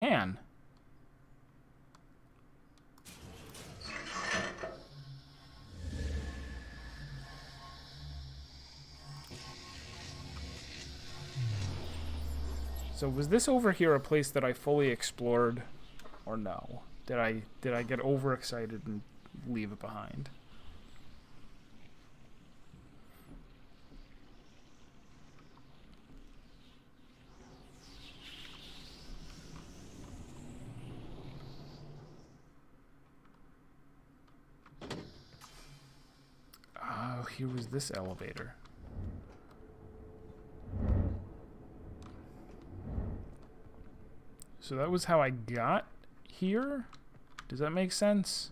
can. So was this over here a place that I fully explored, or no? Did I get overexcited and leave it behind? Oh, here was this elevator. So that was how I got here? Does that make sense?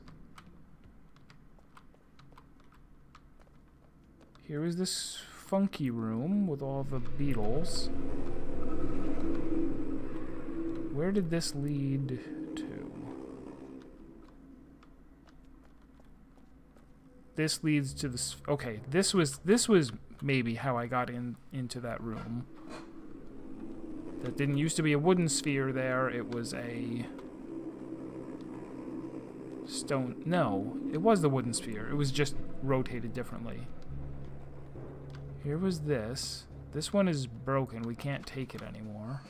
Here is this funky room with all the beetles. Where did this lead to? This leads to this. Okay, this was maybe how I got into that room. That didn't used to be a wooden sphere there. It was a stone. No, it was the wooden sphere. It was just rotated differently. Here was this. This one is broken. We can't take it anymore.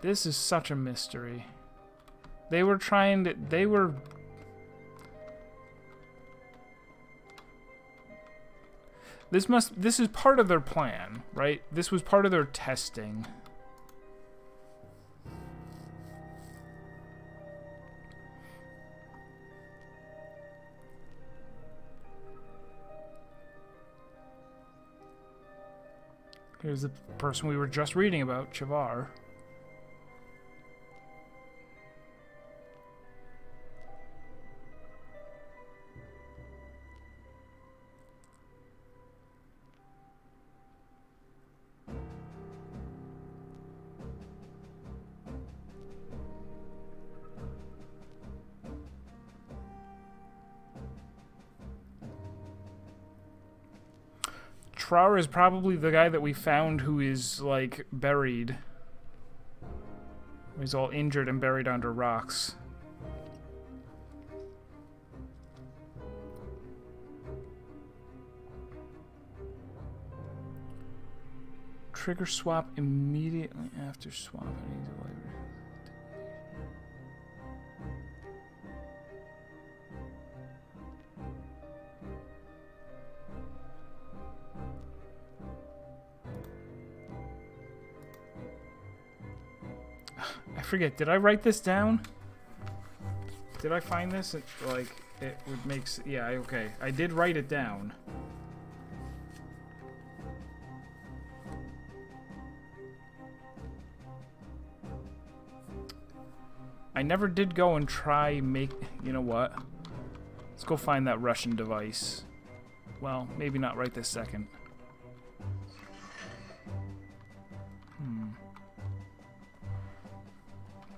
This is such a mystery. They were trying to... They were... This is part of their plan, right? This was part of their testing. Here's the person we were just reading about, Chavar. Trar is probably the guy that we found who is, like, buried. He's all injured and buried under rocks. Trigger swap immediately after swapping. I forget, did I write this down? Did I find this? It would make... Yeah, okay. I did write it down. I never did go and try make... You know what? Let's go find that Russian device. Well, maybe not right this second.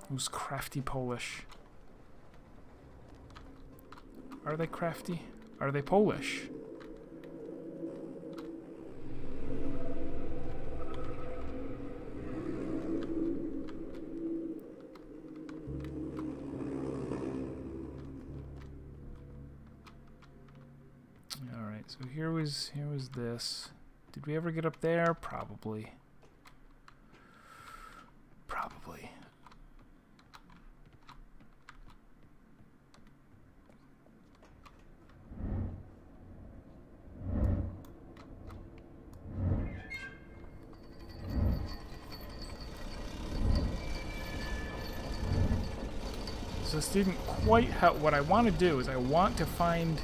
Who's crafty Polish? Are they crafty? Are they Polish? Alright, so here was this. Did we ever get up there? Probably. Probably. So this didn't quite help. What I want to do is I want to find...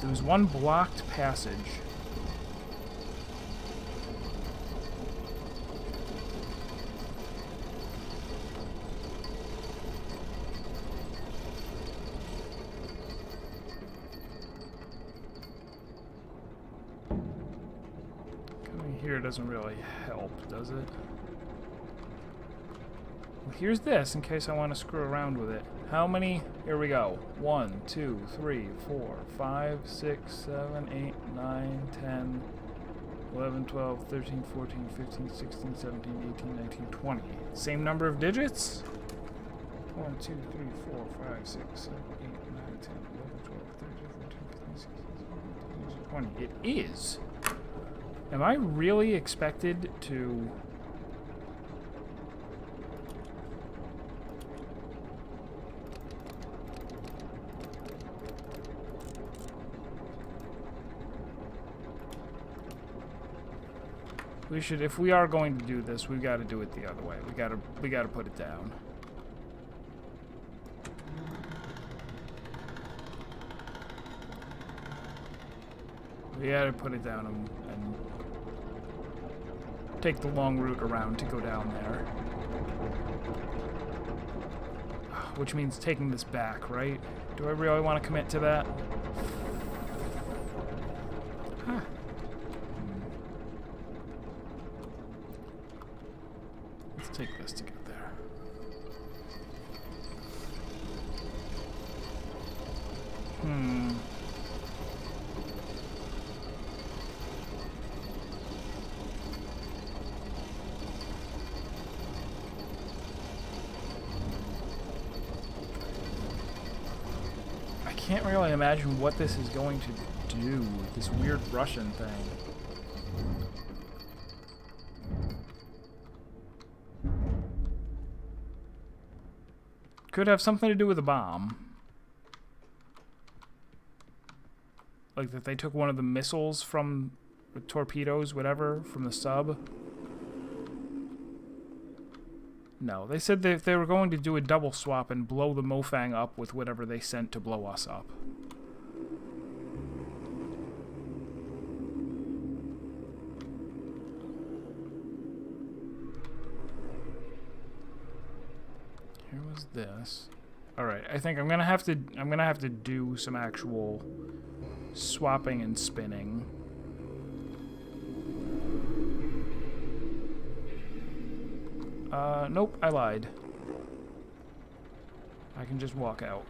There was one blocked passage. Coming here doesn't really help, does it? Well, here's this, in case I want to screw around with it. How many Here we go. 1, 2, 3, 4, 5, 6, 7, 8, 9, 10, 11, 12, 13, 14, 15, 16, 17, 18, 19, 20. Same number of digits? 1, 2, 3, 4, 5, 6, 7, 8, 9, 10, 11, 12, 13, 14, 15, 16, 17, 18, 20. It is. Am I really expected to... We should, if we are going to do this, we've got to do it the other way. We gotta put it down. We gotta put it down and take the long route around to go down there. Which means taking this back, right? Do I really want to commit to that? Huh. Let's take this to get there. I can't really imagine what this is going to do, this weird Russian thing. Could have something to do with a bomb. Like that they took one of the missiles from the torpedoes, whatever, from the sub. No, they said that they were going to do a double swap and blow the Mofang up with whatever they sent to blow us up. Here was this. All right, I think I'm gonna have to do some actual swapping and spinning. Nope, I lied. I can just walk out.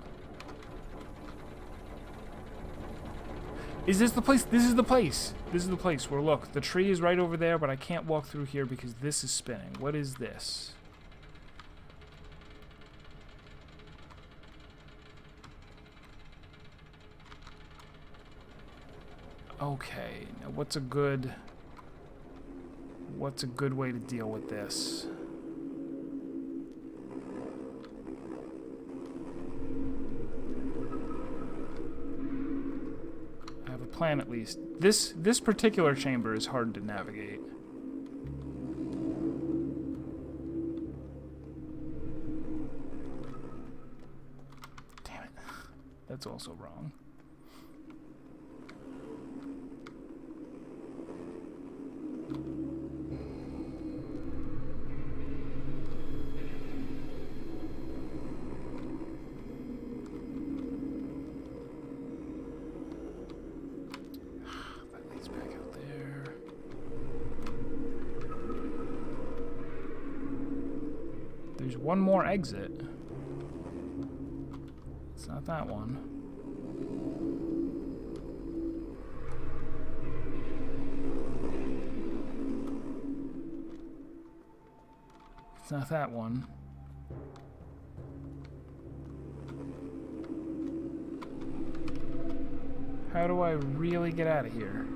Is this the place? This is the place. This is the place where, look, the tree is right over there, but I can't walk through here because this is spinning. What is this? Okay, now what's a good way to deal with this? I have a plan at least. This particular chamber is hard to navigate. Damn it. That's also wrong. One more exit. It's not that one. It's not that one. How do I really get out of here?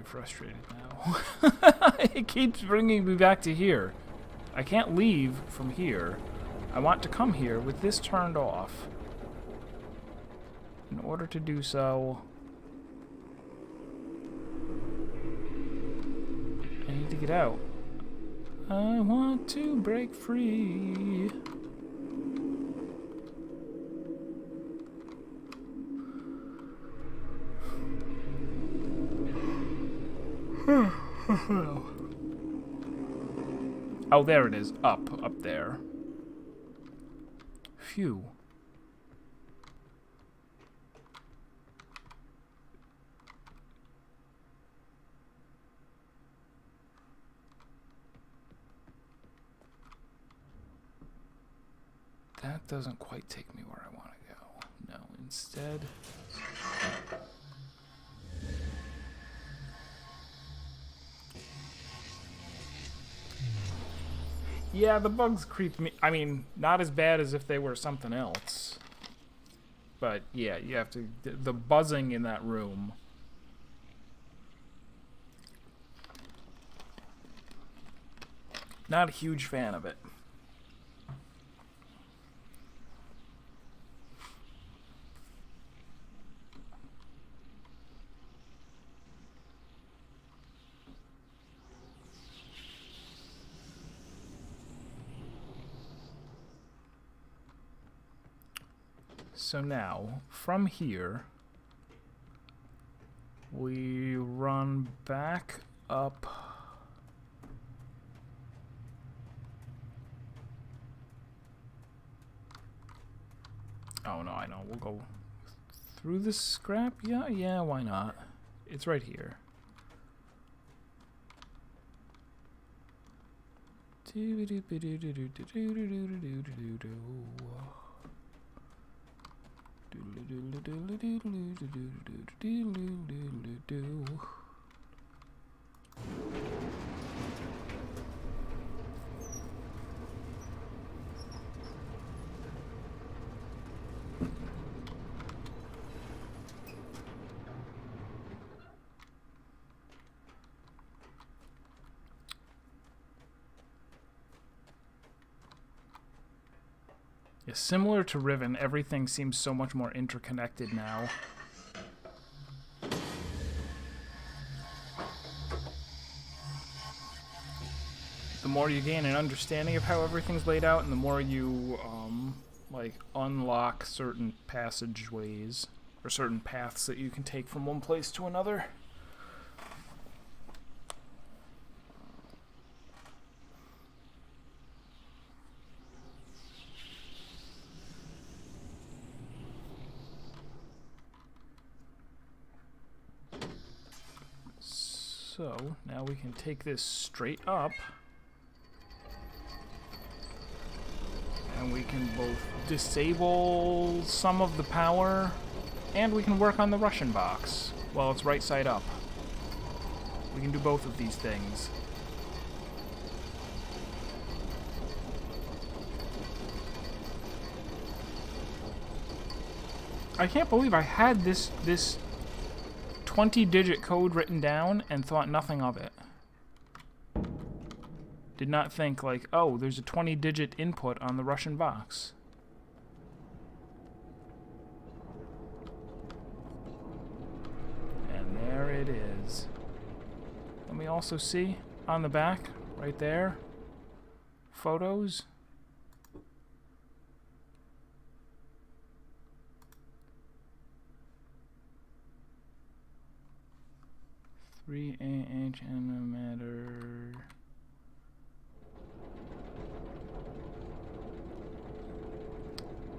Frustrated now. It keeps bringing me back to here. I can't leave from here. I want to come here with this turned off. order to do so, I need to get out. I want to break free. Oh, there it is. Up there. Phew. That doesn't quite take me where I want to go. No, instead... Yeah, the bugs creeped me. I mean, not as bad as if they were something else. But yeah, you have to... The buzzing in that room. Not a huge fan of it. So now, from here, we run back up. Oh no, I know. We'll go through the scrap. Yeah, why not? It's right here. Yeah, similar to Riven, everything seems so much more interconnected now. The more you gain an understanding of how everything's laid out, and the more you, like, unlock certain passageways, or certain paths that you can take from one place to another. So, now we can take this straight up. And we can both disable some of the power, and we can work on the Russian box while it's right side up. We can do both of these things. I can't believe I had this 20-digit code written down and thought nothing of it. Did not think, like, oh, there's a 20-digit input on the Russian box. And there it is. Let me also see on the back, right there, photos. Three AH animator.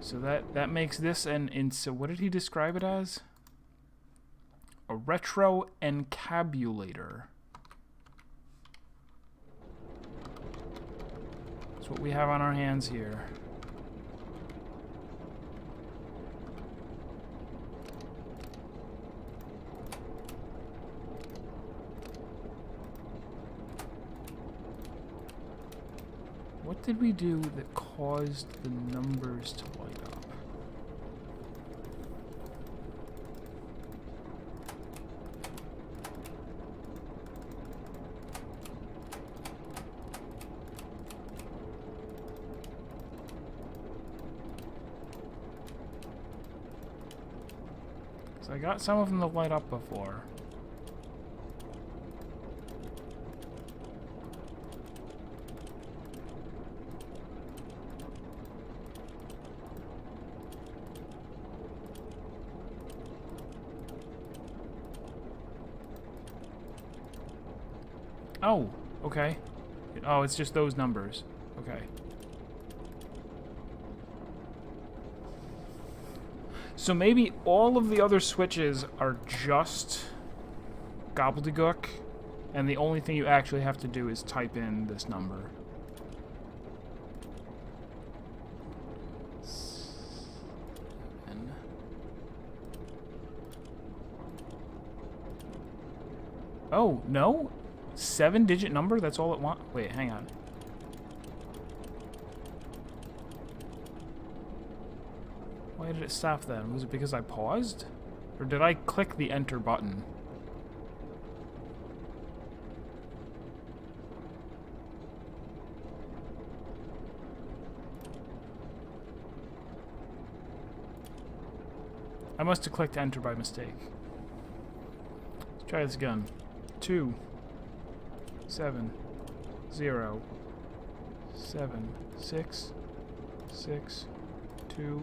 So that makes this so what did he describe it as? A retro encabulator. That's what we have on our hands here. What did we do that caused the numbers to light up? So I got some of them to light up before. Oh, okay. Oh, it's just those numbers. Okay. So maybe all of the other switches are just gobbledygook, and the only thing you actually have to do is type in this number. Oh, no? 7-digit number? That's all it wants? Wait, hang on. Why did it stop then? Was it because I paused? Or did I click the enter button? I must have clicked enter by mistake. Let's try this again. 2 7 0 7 6 6 2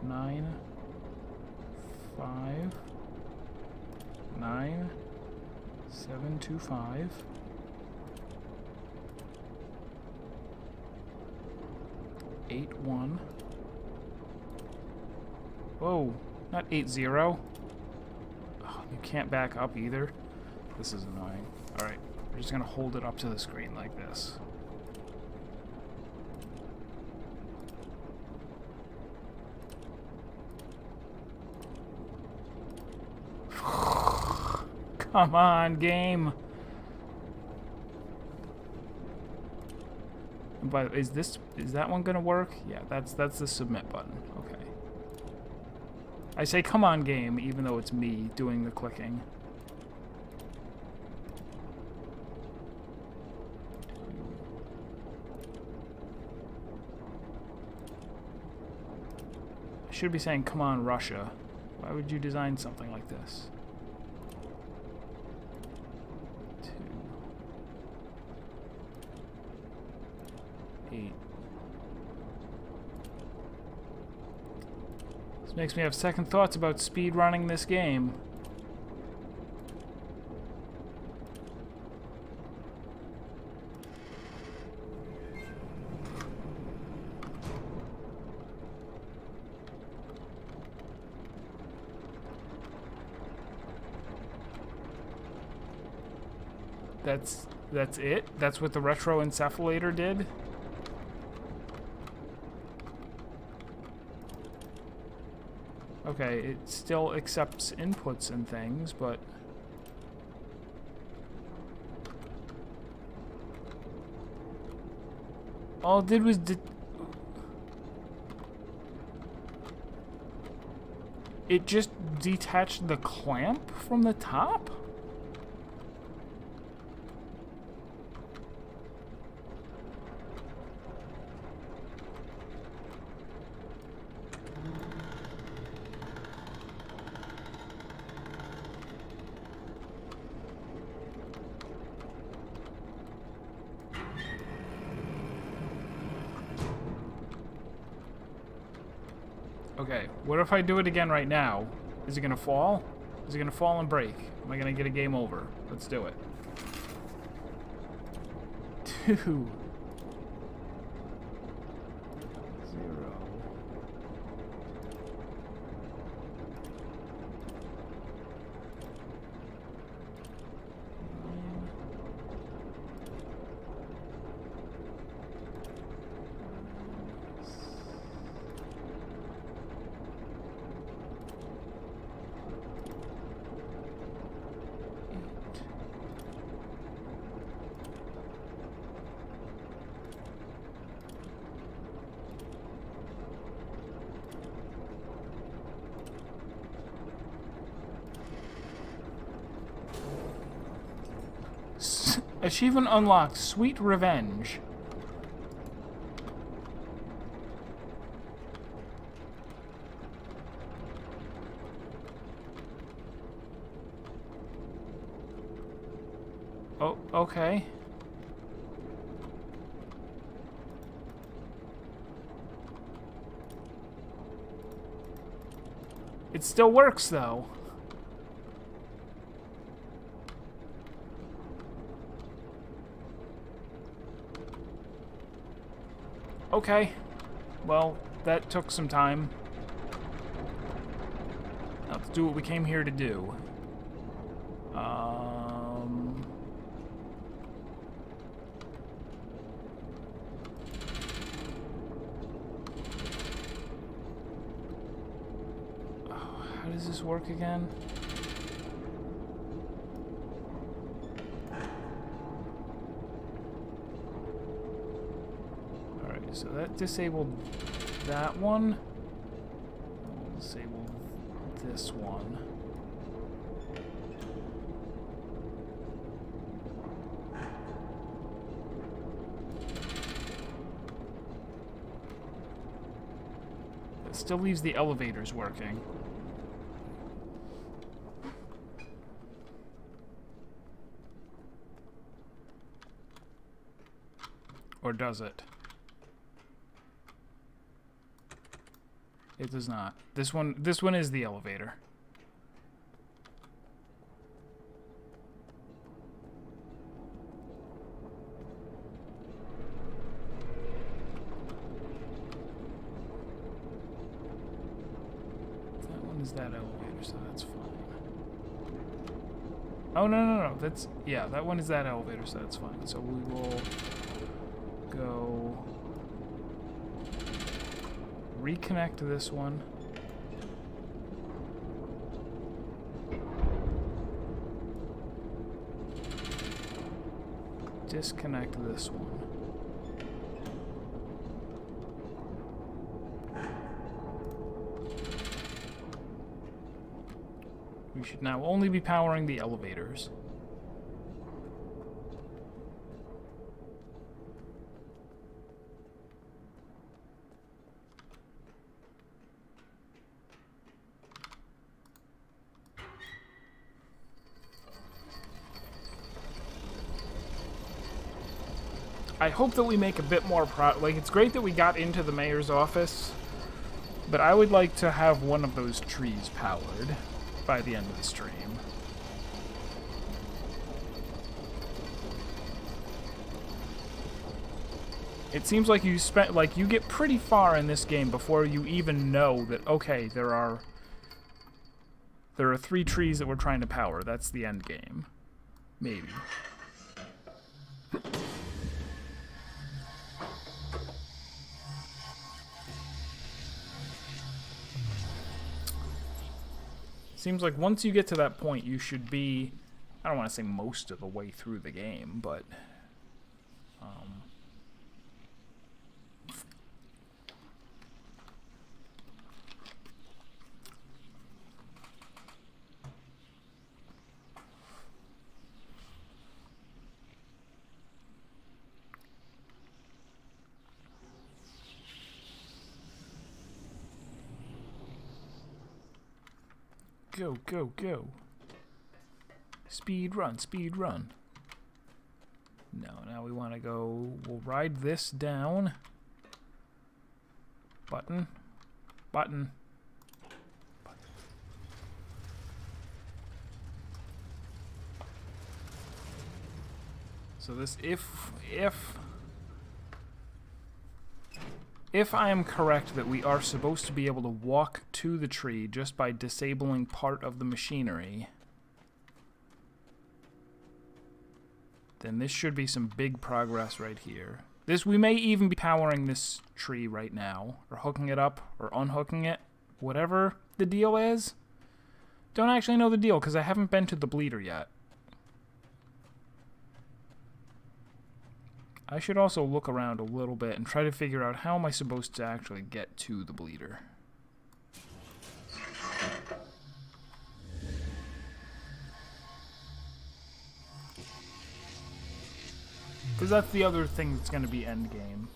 9 5 9 7 2 5 8 1. Whoa, not 8 0. Oh, you can't back up either. This is annoying. Alright, we're just gonna hold it up to the screen like this. Come on, game. But is that one gonna work? Yeah, that's the submit button. Okay. I say come on, game, even though it's me doing the clicking. I should be saying come on, Russia. Why would you design something like this? 2 8. This makes me have second thoughts about speed running this game. That's it? That's what the retroencephalator did? Okay, it still accepts inputs and things, but... all it did was... it just detached the clamp from the top? Okay, what if I do it again right now? Is it gonna fall? Is it gonna fall and break? Am I gonna get a game over? Let's do it. 2 0 Achievement unlocked. Sweet Revenge. Oh, okay. It still works, though. Okay. Well, that took some time. Now let's do what we came here to do. How does this work again? Alright, so that disabled that one. We'll disable this one. It still leaves the elevators working. Or does it? It does not. This one is the elevator. That one is that elevator, so that's fine. Oh, no. That's, yeah, that one is that elevator, so that's fine. So we will go reconnect this one. Disconnect this one. We should now only be powering the elevators. I hope that we make a bit more like, it's great that we got into the mayor's office, but I would like to have one of those trees powered by the end of the stream. It seems like you get pretty far in this game before you even know that, okay, there are 3 trees that we're trying to power. That's the end game. Maybe. Seems like once you get to that point, you should be, I don't want to say most of the way through the game, but go, go, go. Speed run, speed run. No, now we want to go, we'll ride this down. Button. Button. So this, if I am correct that we are supposed to be able to walk to the tree just by disabling part of the machinery, then this should be some big progress right here. We may even be powering this tree right now, or hooking it up, or unhooking it, whatever the deal is. Don't actually know the deal, because I haven't been to the bleeder yet. I should also look around a little bit and try to figure out how am I supposed to actually get to the bleeder. Because that's the other thing that's going to be endgame.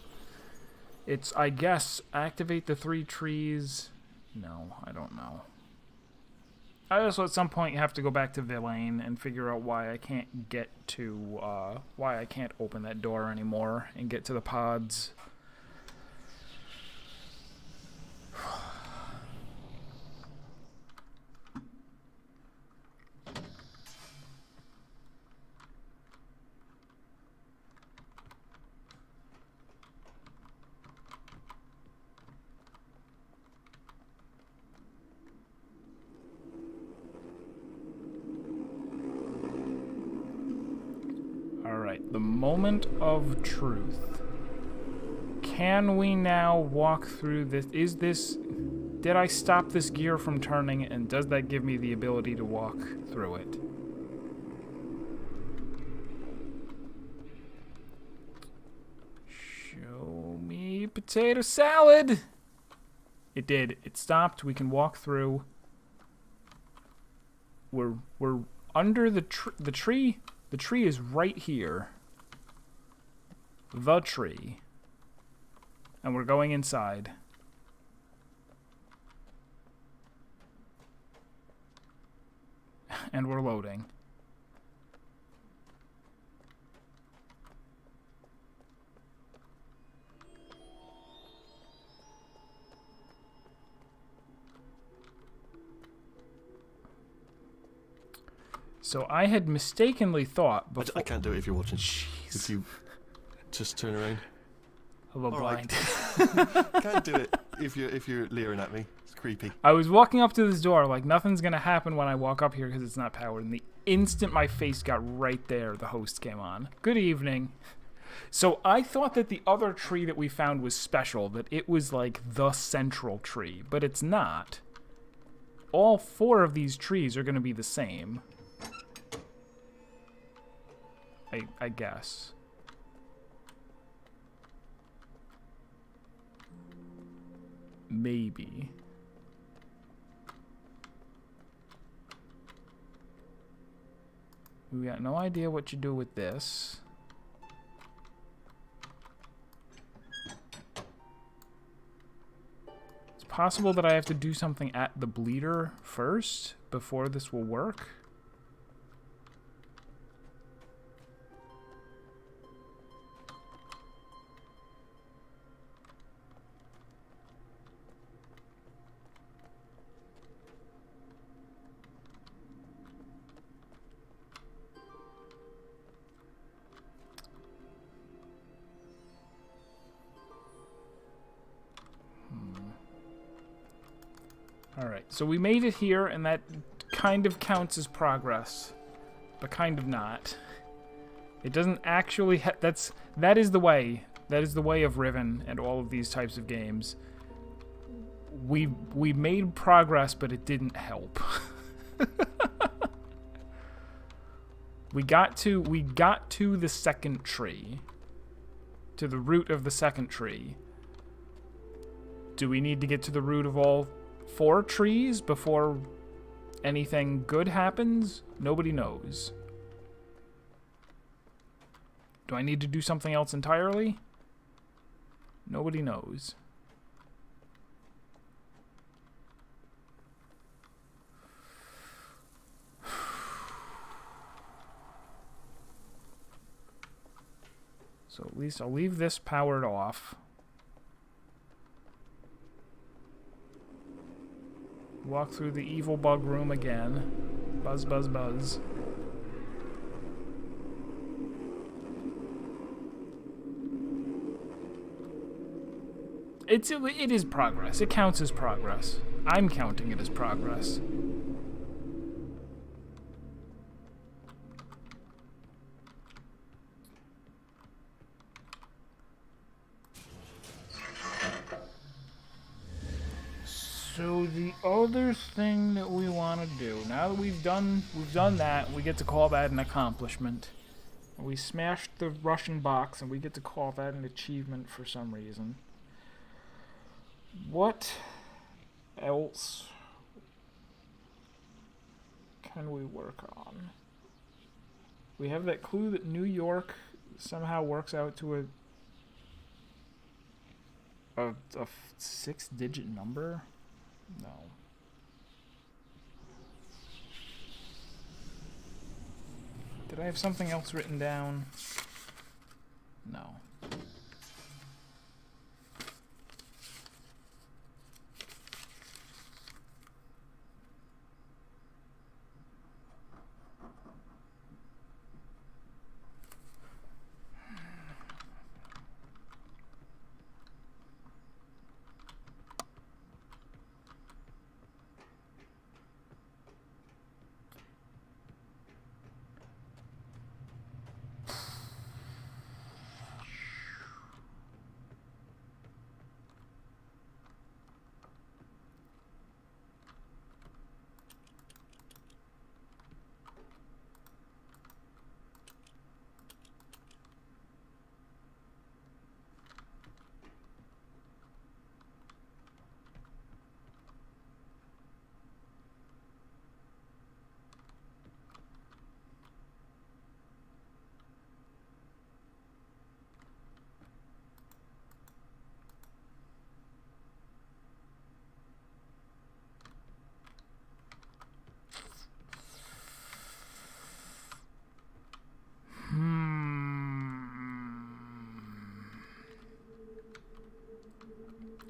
It's, I guess, activate the 3 trees. No, I don't know. I also at some point have to go back to Villain and figure out why I can't get to, why I can't open that door anymore and get to the pods. Alright, the moment of truth. Can we now walk through this? Did I stop this gear from turning, and does that give me the ability to walk through it? Show me potato salad! It did. It stopped. We can walk through. We're under the tree. The tree is right here. The tree. And we're going inside. And we're loading. So I had mistakenly thought before... I can't do it if you're watching. Jeez. If you just turn around. Hello, blind. Can't do it if you're leering at me. It's creepy. I was walking up to this door like nothing's gonna happen when I walk up here because it's not powered. And the instant my face got right there, the host came on. Good evening. So I thought that the other tree that we found was special, that it was like the central tree, but it's not. All 4 of these trees are gonna be the same. I guess. Maybe. We got no idea what you do with this. It's possible that I have to do something at the bleeder first before this will work. Alright, so we made it here, and that kind of counts as progress, but kind of not. It doesn't actually that is the way. That is the way of Riven and all of these types of games. We made progress, but it didn't help. we got to the second tree. To the root of the second tree. Do we need to get to the root of all 4 trees before anything good happens? Nobody knows. Do I need to do something else entirely? Nobody knows. So at least I'll leave this powered off. Walk through the evil bug room again. Buzz, buzz, buzz. It is progress. It counts as progress. I'm counting it as progress. So the other thing that we want to do, now that we've done that, we get to call that an accomplishment. We smashed the Russian box, and we get to call that an achievement for some reason. What else can we work on? We have that clue that New York somehow works out to a 6-digit number. No. Did I have something else written down? No.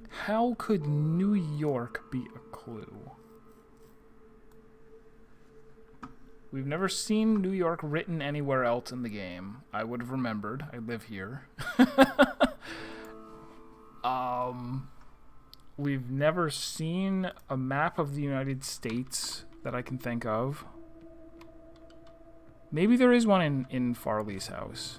How could New York be a clue? We've never seen New York written anywhere else in the game. I would have remembered. I live here. We've never seen a map of the United States that I can think of. Maybe there is one in Farley's house.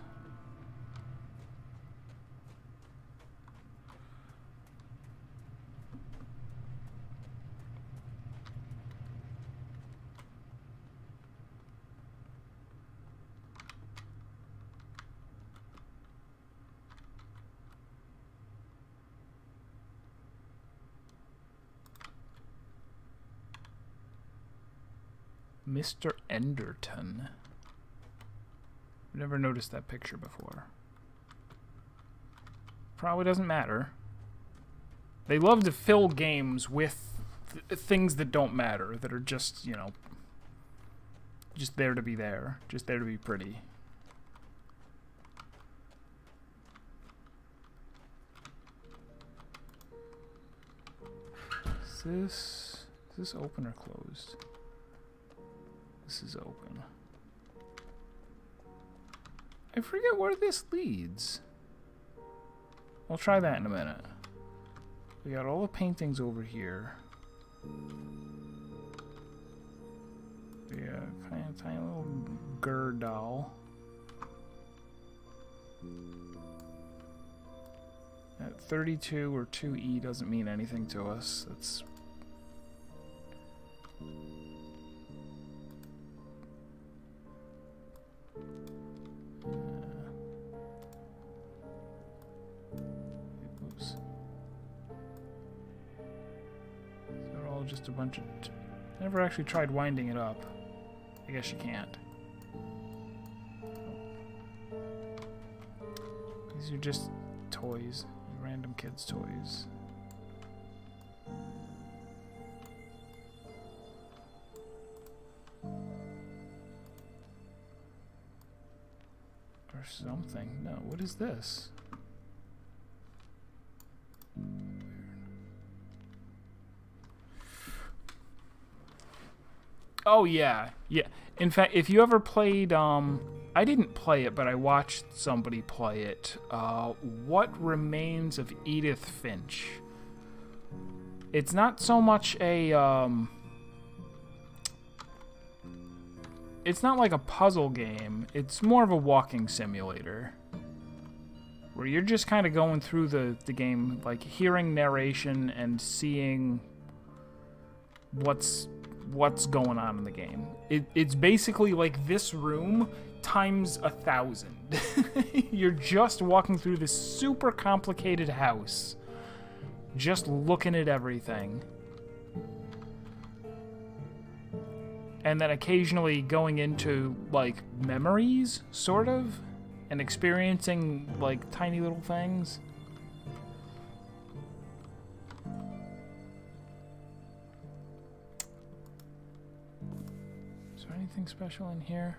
Mr. Enderton. I've never noticed that picture before. Probably doesn't matter. They love to fill games with things that don't matter, that are just, you know, just there to be there. Just there to be pretty. Is this open or closed? This is open. I forget where this leads. I'll try that in a minute. We got all the paintings over here. Yeah, kind of tiny little Gur doll. That 32 or 2E doesn't mean anything to us. That's just a bunch of... Never actually tried winding it up. I guess you can't. These are just toys. Random kids' toys. Or something. No, what is this? Oh, yeah. Yeah. In fact, if you ever played, I didn't play it, but I watched somebody play it. What Remains of Edith Finch? It's not so much a, it's not like a puzzle game. It's more of a walking simulator. Where you're just kind of going through the game, like hearing narration and seeing what's going on in the game. It's basically like this room times 1,000. You're just walking through this super complicated house, just looking at everything. And then occasionally going into, like, memories, sort of, and experiencing, like, tiny little things. Is there anything special in here?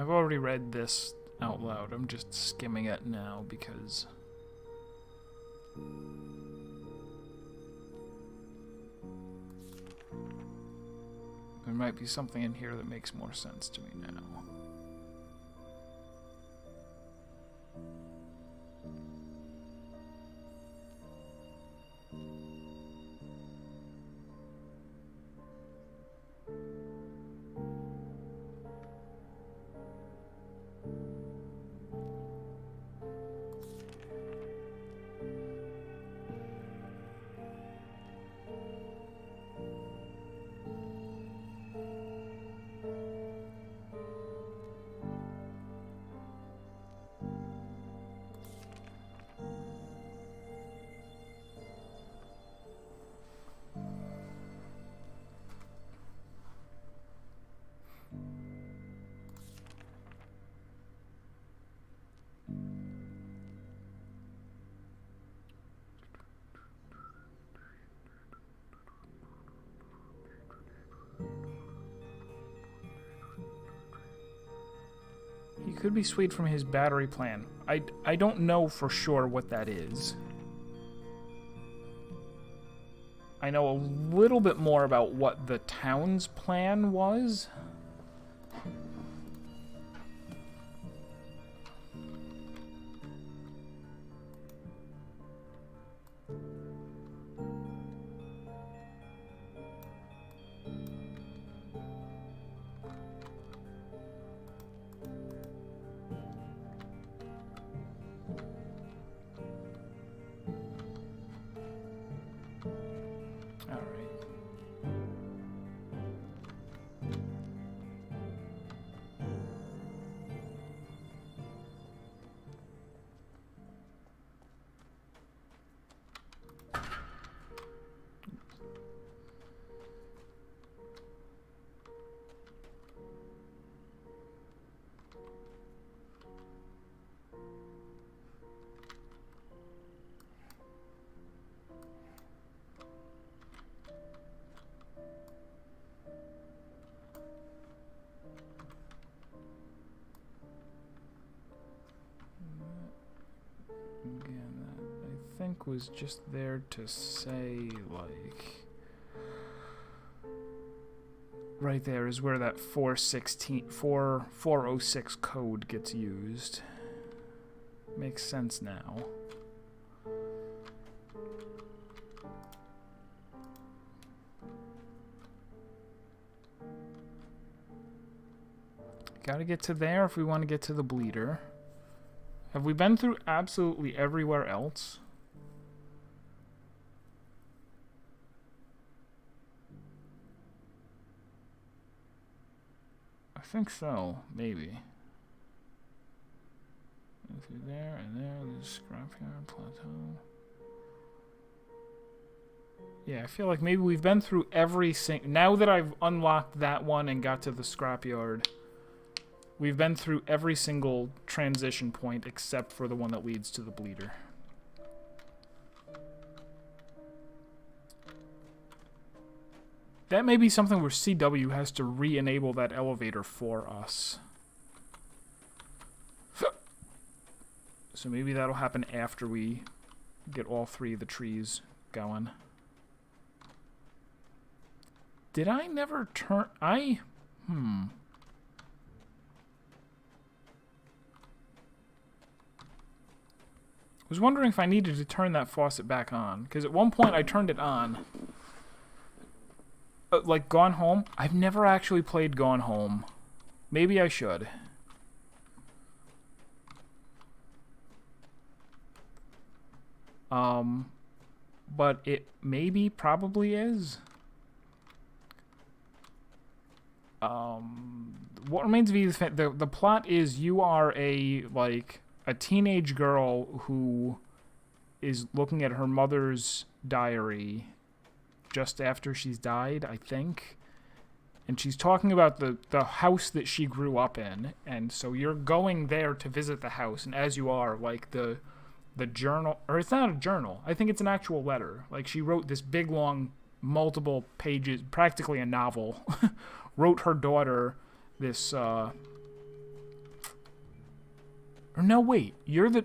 I've already read this out loud. I'm just skimming it now because... there might be something in here that makes more sense to me now. He could be Swede from his battery plan. I don't know for sure what that is. I know a little bit more about what the town's plan was. Again, that I think was just there to say, like... right there is where that 406 code gets used. Makes sense now. Gotta get to there if we want to get to the bleeder. Have we been through absolutely everywhere else? I think so, maybe. Through there and there, there's scrapyard, plateau. Yeah, I feel like maybe we've been through every single... now that I've unlocked that one and got to the scrapyard, we've been through every single transition point except for the one that leads to the bleeder. That may be something where CW has to re-enable that elevator for us. So maybe that'll happen after we get all three of the trees going. Did I never turn... I was wondering if I needed to turn that faucet back on, because at one point I turned it on. Like Gone Home? I've never actually played Gone Home. Maybe I should. But it maybe probably is. What remains of Edith Finch, the plot is you are a teenage girl who is looking at her mother's diary just after she's died, I think. And she's talking about the house that she grew up in. And so you're going there to visit the house. And as you are, like, the journal... or it's not a journal. I think it's an actual letter. Like, she wrote this big, long, multiple pages, practically a novel. Wrote her daughter this Or no, wait. You're the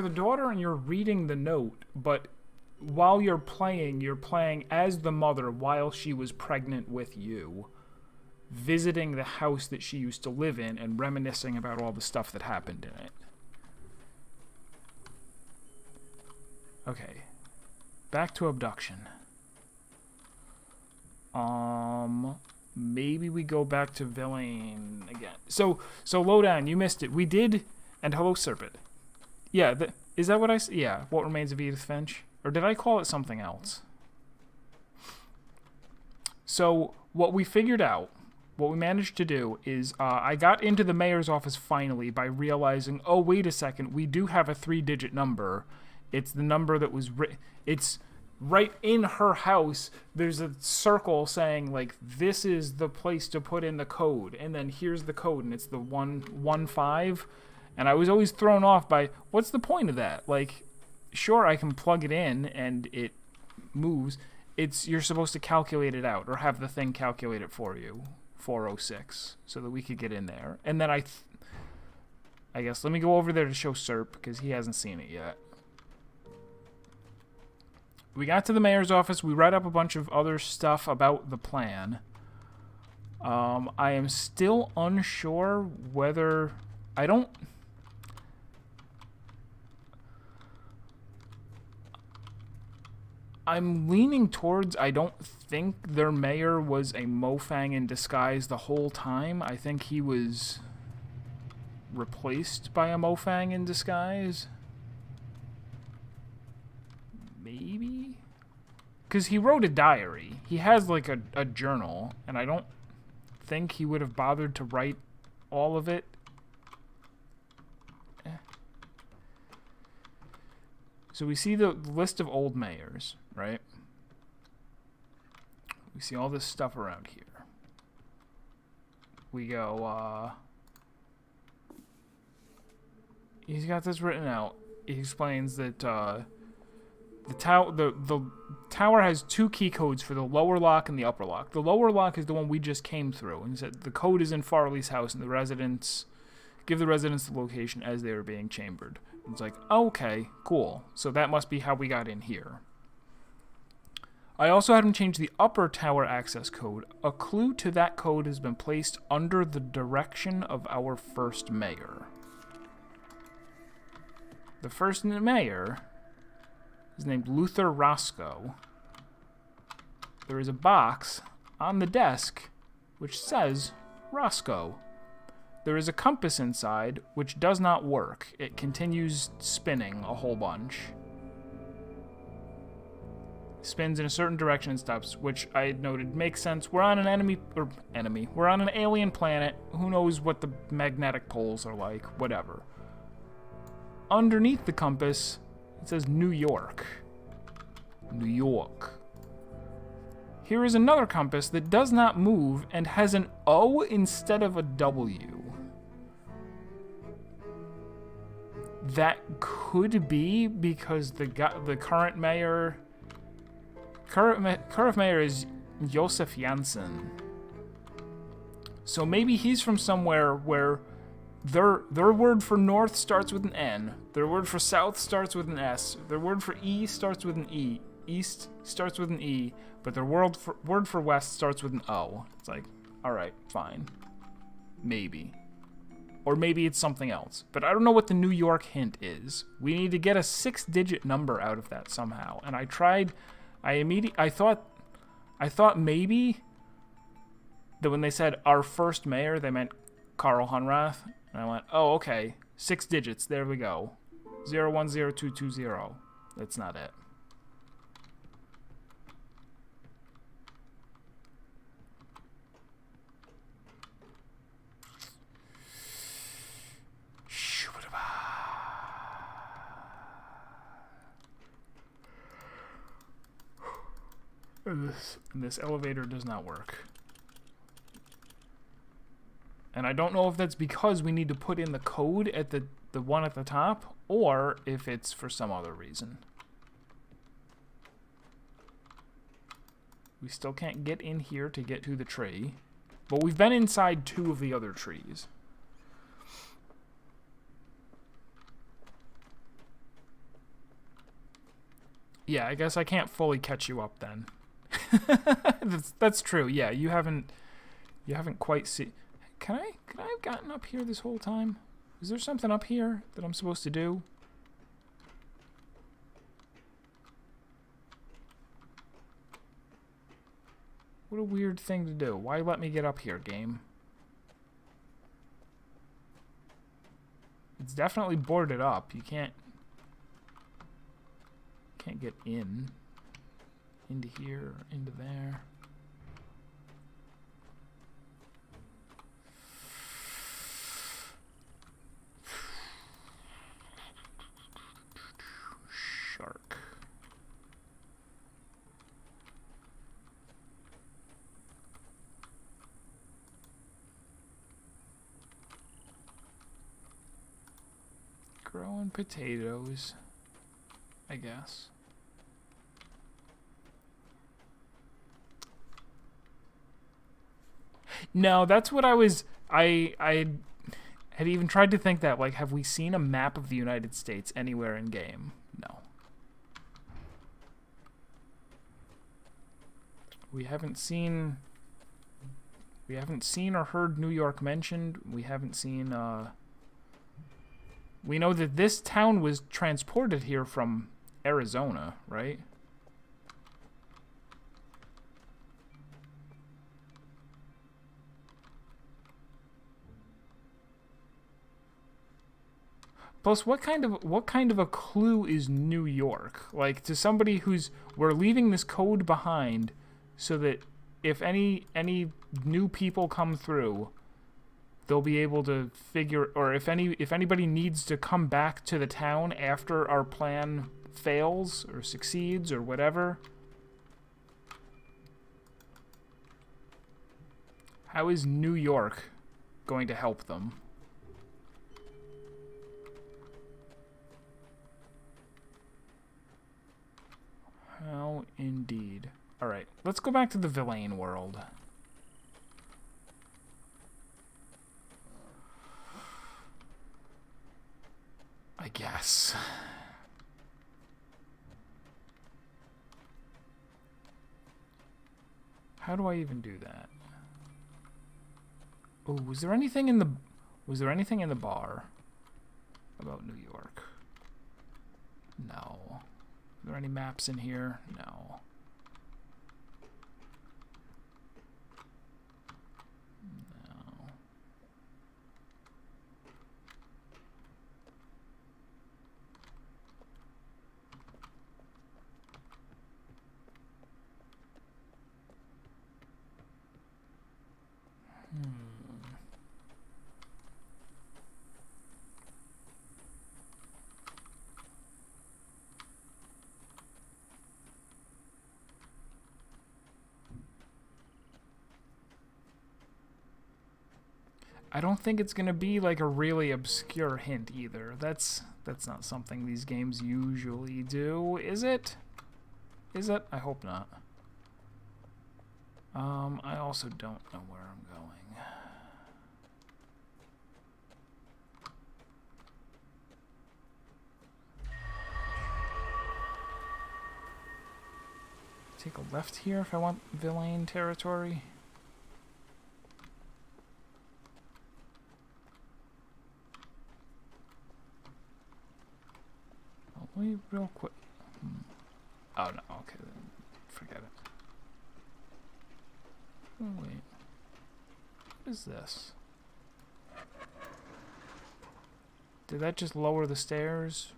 daughter and you're reading the note, but while you're playing as the mother while she was pregnant with you, visiting the house that she used to live in and reminiscing about all the stuff that happened in it. Okay. Back to abduction. Maybe we go back to Villain again. So Lowdown, you missed it. We did, and hello, Serpent. Yeah, is that what I said? Yeah, What Remains of Edith Finch? Or did I call it something else? So what we figured out, what we managed to do is I got into the mayor's office finally by realizing, oh, wait a second, we do have a 3-digit number. It's the number that was it's right in her house. There's a circle saying, like, this is the place to put in the code. And then here's the code, and it's the 115. And I was always thrown off by, what's the point of that? Like, sure, I can plug it in and it moves. You're supposed to calculate it out or have the thing calculate it for you. 406, so that we could get in there. And then I guess let me go over there to show Serp because he hasn't seen it yet. We got to the mayor's office. We read up a bunch of other stuff about the plan. I am still unsure whether I'm leaning towards I don't think their mayor was a Mofang in disguise the whole time. I think he was replaced by a Mofang in disguise. Maybe? Because he wrote a diary. He has like a journal, and I don't think he would have bothered to write all of it. So we see the list of old mayors, right? We see all this stuff around here. We go, he's got this written out. He explains that the tower has 2 key codes for the lower lock and the upper lock. The lower lock is the one we just came through, and he said the code is in Farley's house, and the residents give the residents the location as they were being chambered. It's like, okay, cool. So that must be how we got in here. I also had him change the upper tower access code. A clue to that code has been placed under the direction of our first mayor. The first mayor is named Luther Roscoe. There is a box on the desk which says Roscoe. There is a compass inside, which does not work. It continues spinning a whole bunch. Spins in a certain direction and stops, which I had noted makes sense. We're on an We're on an alien planet. Who knows what the magnetic poles are like? Whatever. Underneath the compass, it says New York. New York. Here is another compass that does not move and has an O instead of a W. That could be because the current mayor is Josef Janssen. So maybe he's from somewhere where their word for north starts with an N, their word for south starts with an S, their word for east starts with an E, east starts with an E, but their word for west starts with an O. It's like, all right, fine. Maybe. Or maybe it's something else. But I don't know what the New York hint is. We need to get a 6-digit number out of that somehow. And I tried, I thought maybe that when they said our first mayor, they meant Carl Hunrath. And I went, oh, okay, 6 digits, there we go. 010220. That's not it. This elevator does not work. And I don't know if that's because we need to put in the code at the one at the top, or if it's for some other reason. We still can't get in here to get to the tree. But we've been inside 2 of the other trees. Yeah, I guess I can't fully catch you up then. that's true. Yeah, you haven't quite seen. Can I have gotten up here this whole time? Is there something up here that I'm supposed to do? What a weird thing to do. Why let me get up here, game? It's definitely boarded up. You can't get in. Into here, into there. Shark. Growing potatoes, I guess. No, that's what I was. I had even tried to think that, like, have we seen a map of the United States anywhere in game? No. We haven't seen or heard New York mentioned. We haven't seen. We know that this town was transported here from Arizona, right? Plus, what kind of a clue is New York? Like, to somebody we're leaving this code behind, so that if any new people come through, they'll be able to figure, or if anybody needs to come back to the town after our plan fails or succeeds or whatever. How is New York going to help them? How indeed. Alright, let's go back to the Villain world. I guess. How do I even do that? Oh, was there anything in the bar about New York? No. Are there any maps in here? No. No. I don't think it's gonna be like a really obscure hint either. That's not something these games usually do, is it? Is it? I hope not. I also don't know where I'm going. Take a left here if I want Villain territory. Wait, real quick. Oh no, okay, then forget it. Oh wait. What is this? Did that just lower the stairs?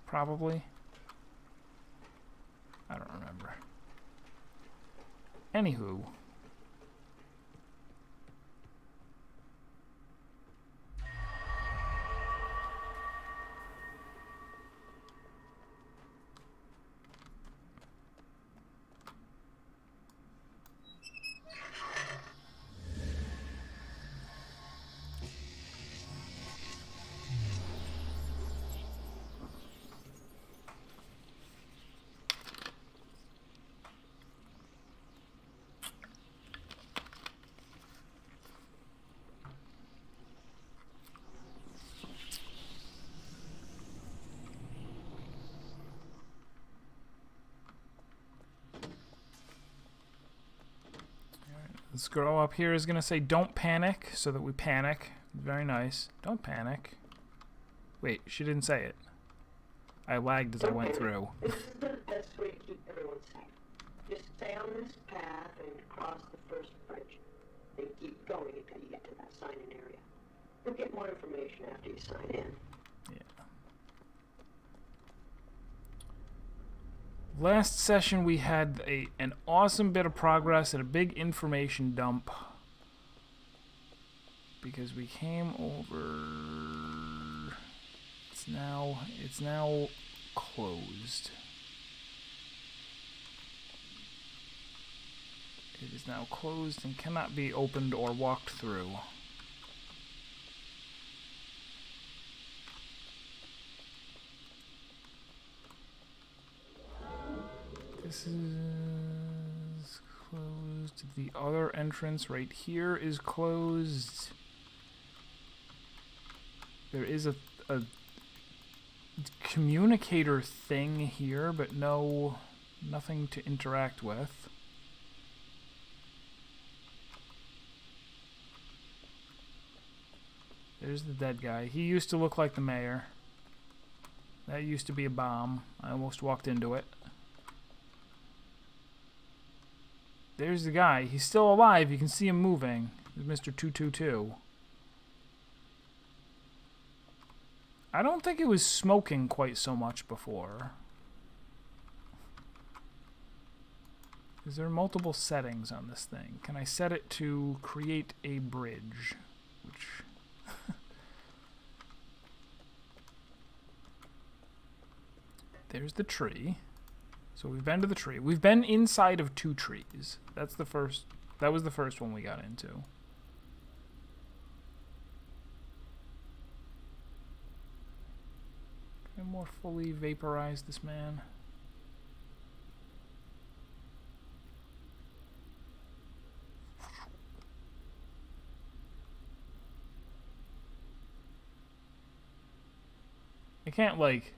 Probably. I don't remember. Anywho. This girl up here is going to say, don't panic, so that we panic. Very nice. Don't panic. Wait, she didn't say it. I lagged as I went through. This is the best way to keep everyone safe. Just stay on this path and cross the first bridge. Then keep going until you get to that sign-in area. You'll get more information after you sign in. Yeah. Last session we had an awesome bit of progress and a big information dump. Because we came over... It's now closed. It is now closed and cannot be opened or walked through. This is closed. The other entrance right here is closed. There is a communicator thing here, but nothing to interact with. There's the dead guy. He used to look like the mayor. That used to be a bomb. I almost walked into it. There's the guy. He's still alive. You can see him moving. There's Mr. 222. I don't think it was smoking quite so much before. Is there multiple settings on this thing? Can I set it to create a bridge? Which... There's the tree. So we've been to the tree. We've been inside of 2 trees. That's the first... That was the first one we got into. Can I more fully vaporize this man? I can't, like,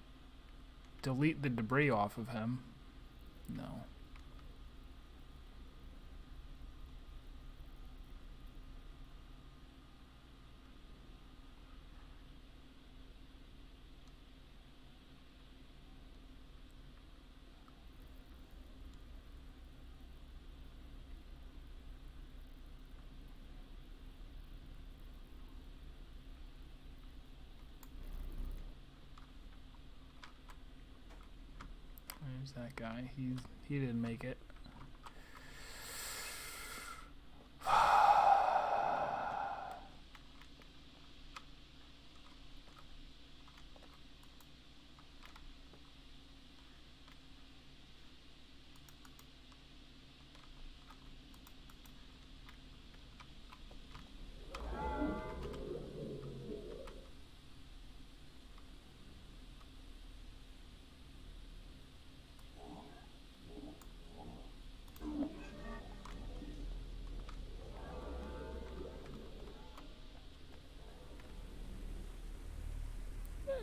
delete the debris off of him. No. There's that guy. He didn't make it.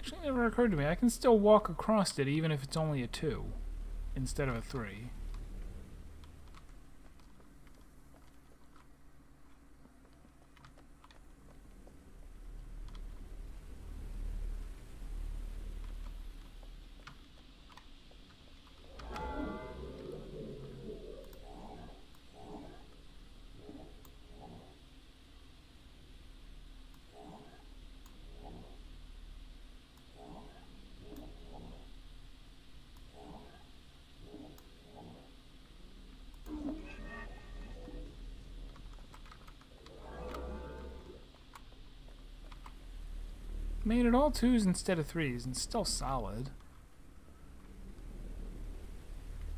Actually never occurred to me. I can still walk across it even if it's only a 2 instead of a 3. Made it all 2s instead of 3s, and still solid.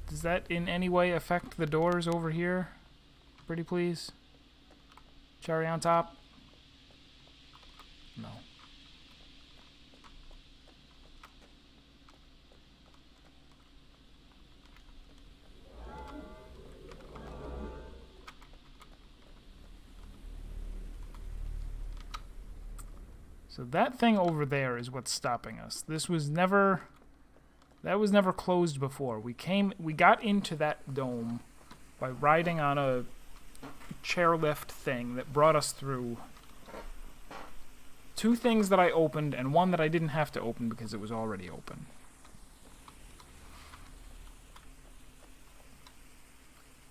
Does that in any way affect the doors over here? Pretty please? Cherry on top? No. So that thing over there is what's stopping us. This was never... That was never closed before. We got into that dome by riding on a chairlift thing that brought us through 2 things that I opened and 1 that I didn't have to open because it was already open.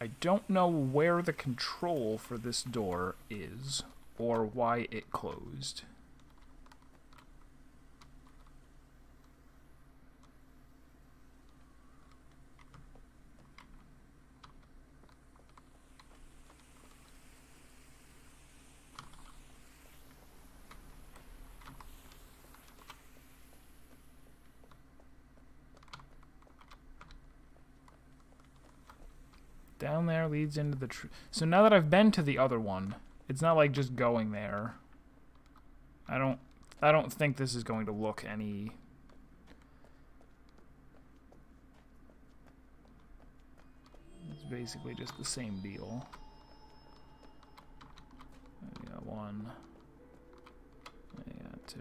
I don't know where the control for this door is or why it closed. Down there leads into the so now that I've been to the other one, it's not like just going there. I don't think this is going to look any... It's basically just the same deal. I got 1. I got 2.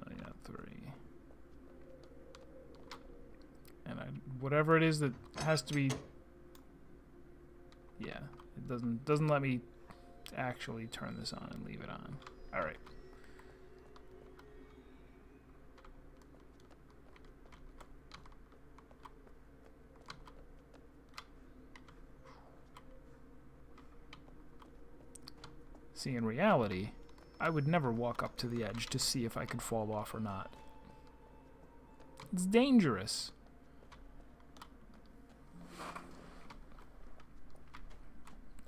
I got 3. And whatever it is that has to be... Yeah, it doesn't let me actually turn this on and leave it on. Alright. See, in reality, I would never walk up to the edge to see if I could fall off or not. It's dangerous.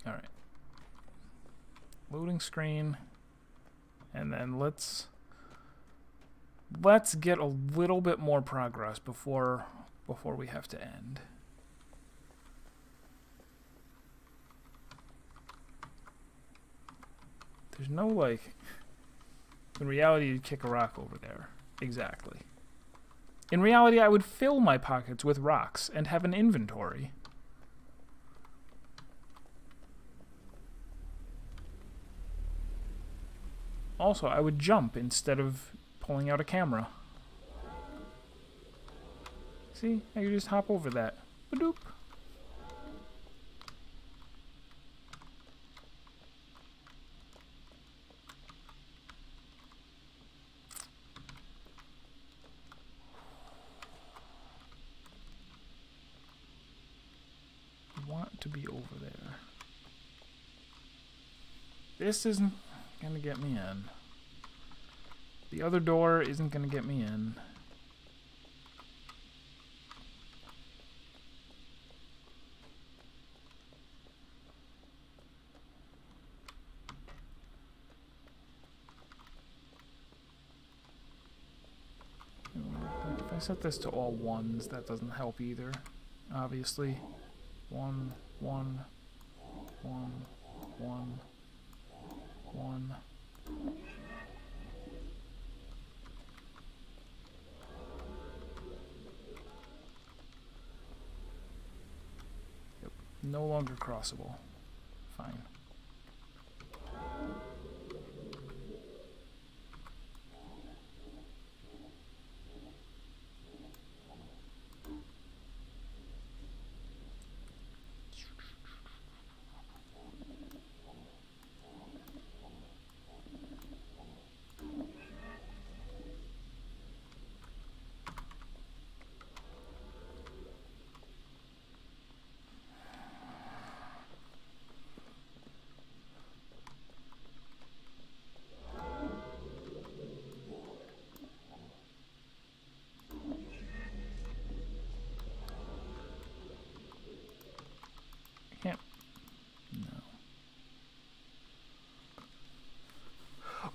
Alright. Loading screen. And then let's get a little bit more progress before we have to end. There's no, like... In reality, you'd kick a rock over there. Exactly. In reality, I would fill my pockets with rocks and have an inventory. Also, I would jump instead of pulling out a camera. See? I could just hop over that. Ba-doop. I want to be over there. This isn't gonna get me in. The other door isn't gonna get me in. If I set this to all 1s, that doesn't help either, obviously. 1, 1, 1, 1, 1. Yep, no longer crossable. Fine.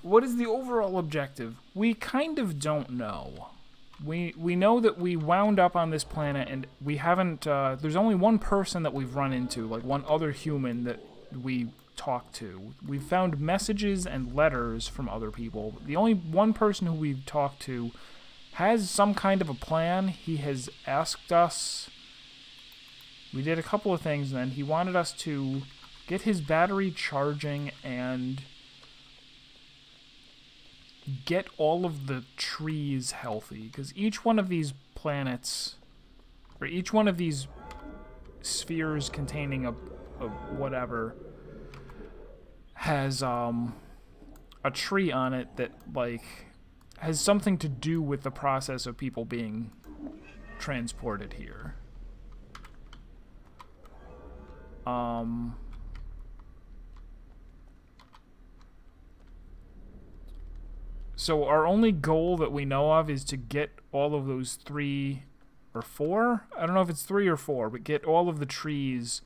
What is the overall objective? We kind of don't know. We know that we wound up on this planet and we haven't... there's only one person that we've run into, like one other human that we talked to. We've found messages and letters from other people. The only one person who we've talked to has some kind of a plan. He has asked us... We did a couple of things, and then he wanted us to get his battery charging and get all of the trees healthy, because each one of these planets, or each one of these spheres containing a whatever has a tree on it that like has something to do with the process of people being transported here. So our only goal that we know of is to get all of those 3 or 4? I don't know if it's 3 or 4, but get all of the trees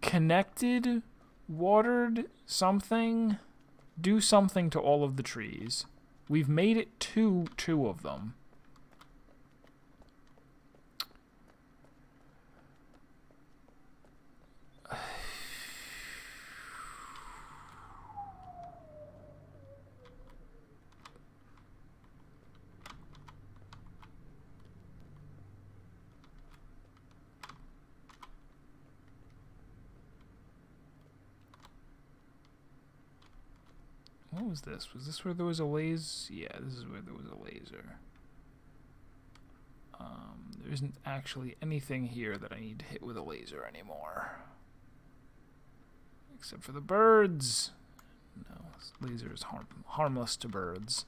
connected, watered, something. Do something to all of the trees. We've made it to 2 of them. What was this? Was this where there was a laser? Yeah, this is where there was a laser. There isn't actually anything here that I need to hit with a laser anymore. Except for the birds. No, this laser is harmless to birds.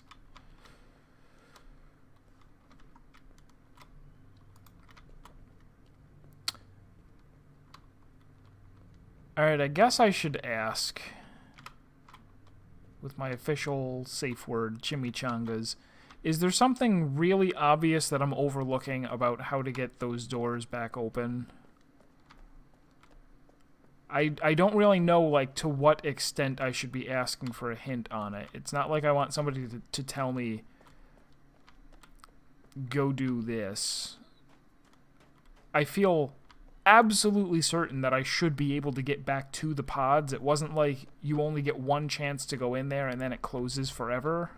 Alright, I guess I should ask, with my official safe word, chimichangas, is there something really obvious that I'm overlooking about how to get those doors back open? I don't really know, like, to what extent I should be asking for a hint on it. It's not like I want somebody to tell me, go do this. I feel absolutely certain that I should be able to get back to the pods. It wasn't like you only get one chance to go in there and then it closes forever.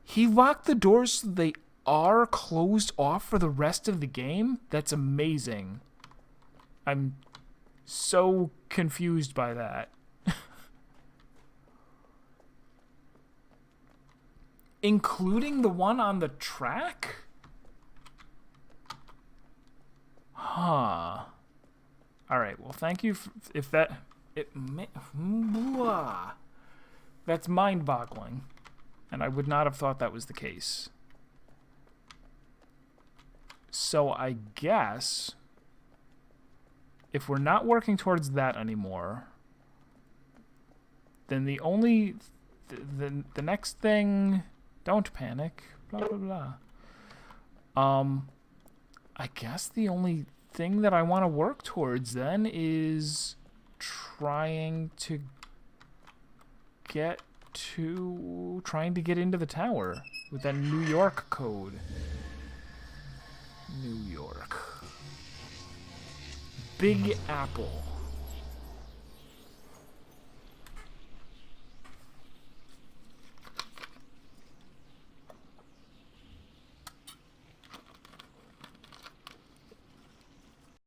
He locked the doors so they are closed off for the rest of the game? That's amazing. I'm so confused by that. Including the one on the track? Huh. Alright, well, thank you if that... That's mind-boggling. And I would not have thought that was the case. So I guess if we're not working towards that anymore, then the only... The next thing... Don't panic. Blah, blah, blah. I guess the only thing that I want to work towards then is trying to get into the tower with that New York code. New York. Big Apple.